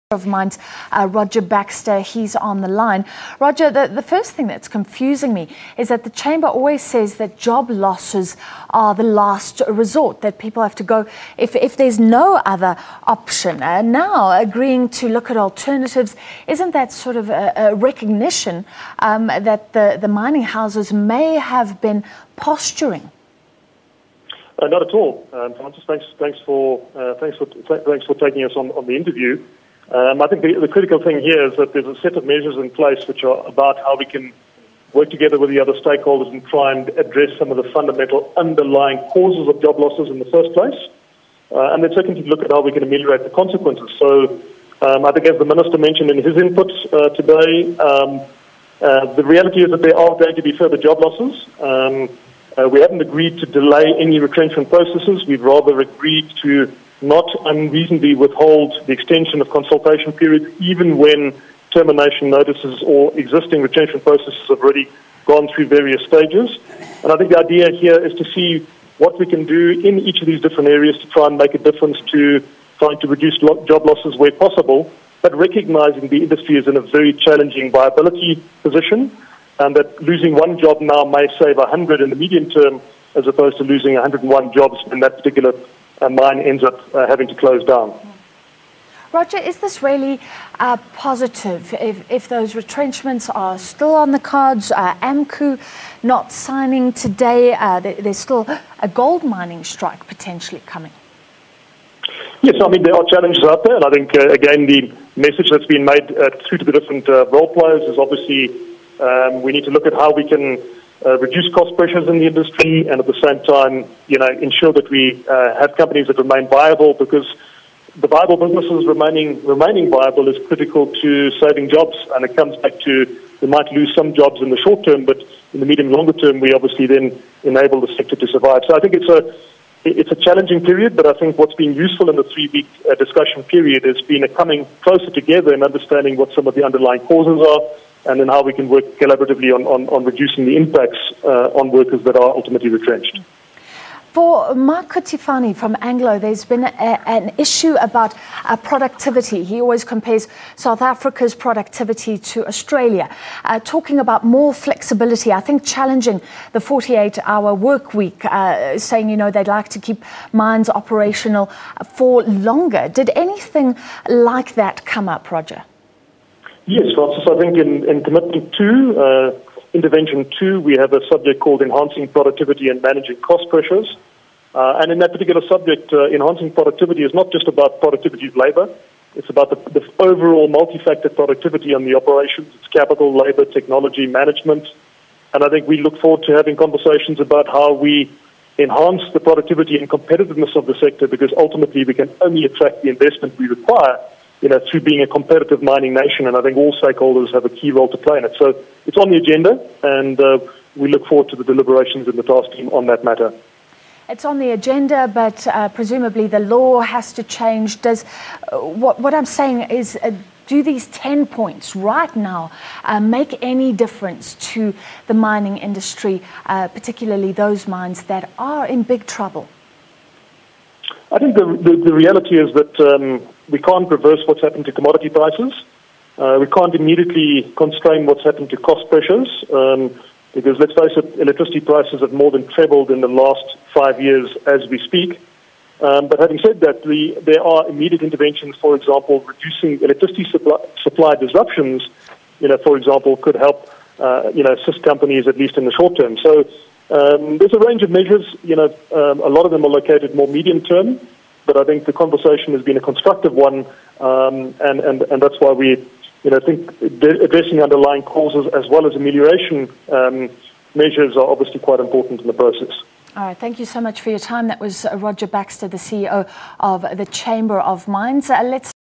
of Mines, Roger Baxter, he's on the line. Roger, the first thing that's confusing me is that the Chamber always says that job losses are the last resort, that people have to go if there's no other option. Now agreeing to look at alternatives, isn't that sort of a recognition that the mining houses may have been posturing? Not at all, Francis. Thanks for taking us on the interview. I think the critical thing here is that there's a set of measures in place which are about how we can work together with the other stakeholders and try and address some of the fundamental underlying causes of job losses in the first place. And then secondly, look at how we can ameliorate the consequences. So I think as the Minister mentioned in his input today, the reality is that there are going to be further job losses. We haven't agreed to delay any retrenchment processes. We've rather agreed to not unreasonably withhold the extension of consultation periods, even when termination notices or existing retrenchment processes have already gone through various stages. And I think the idea here is to see what we can do in each of these different areas to try and make a difference to trying to reduce job losses where possible, but recognizing the industry is in a very challenging viability position, and that losing one job now may save 100 in the medium term, as opposed to losing 101 jobs in that particular mine ends up having to close down. Roger, is this really positive if those retrenchments are still on the cards? AMCU not signing today, there's still a gold mining strike potentially coming. Yes, I mean, there are challenges out there, and I think, again, the message that's been made through to the different role players is obviously we need to look at how we can reduce cost pressures in the industry, and at the same time, ensure that we have companies that remain viable, because the viable businesses remaining viable is critical to saving jobs. And it comes back to, we might lose some jobs in the short term, but in the medium and longer term, we obviously then enable the sector to survive. So I think it's a challenging period, but I think what's been useful in the 3-week discussion period has been a coming closer together and understanding what some of the underlying causes are, and then how we can work collaboratively on reducing the impacts on workers that are ultimately retrenched. For Mark Kutifani from Anglo, there's been an issue about productivity. He always compares South Africa's productivity to Australia, talking about more flexibility, I think challenging the 48-hour work week, saying, they'd like to keep mines operational for longer. Did anything like that come up, Roger? Yes, Francis, I think in Commitment 2, Intervention 2, we have a subject called Enhancing Productivity and Managing Cost Pressures. And in that particular subject, enhancing productivity is not just about productivity of labour. It's about the overall multi-factor productivity on the operations. It's capital, labour, technology, management. And I think we look forward to having conversations about how we enhance the productivity and competitiveness of the sector, because ultimately we can only attract the investment we require through being a competitive mining nation, and I think all stakeholders have a key role to play in it. So it's on the agenda, and we look forward to the deliberations in the task team on that matter. It's on the agenda, but presumably the law has to change. What I'm saying is, do these 10 points right now make any difference to the mining industry, particularly those mines that are in big trouble? I think the reality is that we can't reverse what's happened to commodity prices. We can't immediately constrain what's happened to cost pressures, because let's face it, electricity prices have more than trebled in the last 5 years as we speak. But having said that, there are immediate interventions. For example, reducing electricity supply disruptions, for example, could help, assist companies at least in the short term. So there's a range of measures. A lot of them are located more medium term, but I think the conversation has been a constructive one, and that's why we think addressing underlying causes as well as amelioration measures are obviously quite important in the process. All right, thank you so much for your time. That was Roger Baxter, the CEO of the Chamber of Mines. Let's